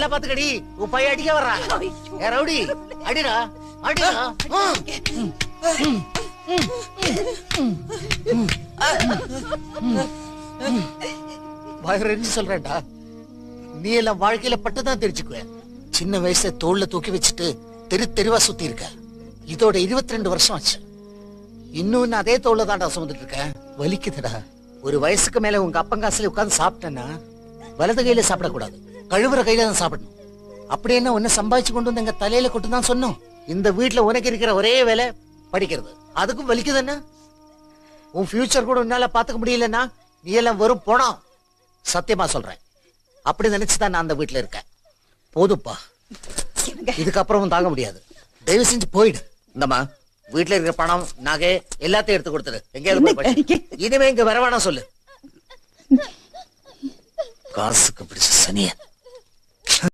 நல்லா பாத்துக்கடி உன் பையன் அடிக்க வர்றான் ரவுடி அடிடா அடிடா வயிறு சொல்றேன்டா நீ எல்லாம் வாழ்க்கையில பட்டுதான் தெரிஞ்சுக்குவ சின்ன வயசுல தோல்ல தூக்கி வச்சுட்டு தெருவா சுத்தி இருக்க இதோட 22 வருஷம் ஆச்சு இன்னும் அதே தோல்ல தான்டா சுமந்துட்டு இருக்க வலிக்குதுடா ஒரு வயசுக்கு மேல உங்க அப்பங்காசுல உட்கார்ந்து சாப்பிட்டேன்னா வலது கையில சாப்பிடக்கூடாது கழுவுற கையில தான் சாப்பிடணும் அப்படி என்ன உன்னை சம்பாதிச்சு கொண்டு வந்து எங்க தலையில கொட்டு தான் சொன்னோம் இந்த வீட்டுல உனக்கு இருக்கிற ஒரே வேலை படிக்கிறது அதுக்கும் வலிக்குது என்ன உன் ஃபியூச்சர் கூட உன்னால பாத்துக்க முடியலன்னா நீ எல்லாம் வெறும் போனோம் சத்தியமா சொல்றேன் அப்படி நினைச்சுதான் நான் அந்த வீட்டுல இருக்கேன் போதுப்பா இதுக்கப்புறமும் தாங்க முடியாது தயவு செஞ்சு போயிடு இந்தம்மா வீட்டுல இருக்கிற பணம் நகை எல்லாத்தையும் எடுத்து கொடுத்துரு எங்கேயாவது இனிமே இங்க வரவானா சொல்லு காசுக்கு பிடிச்ச சனியன்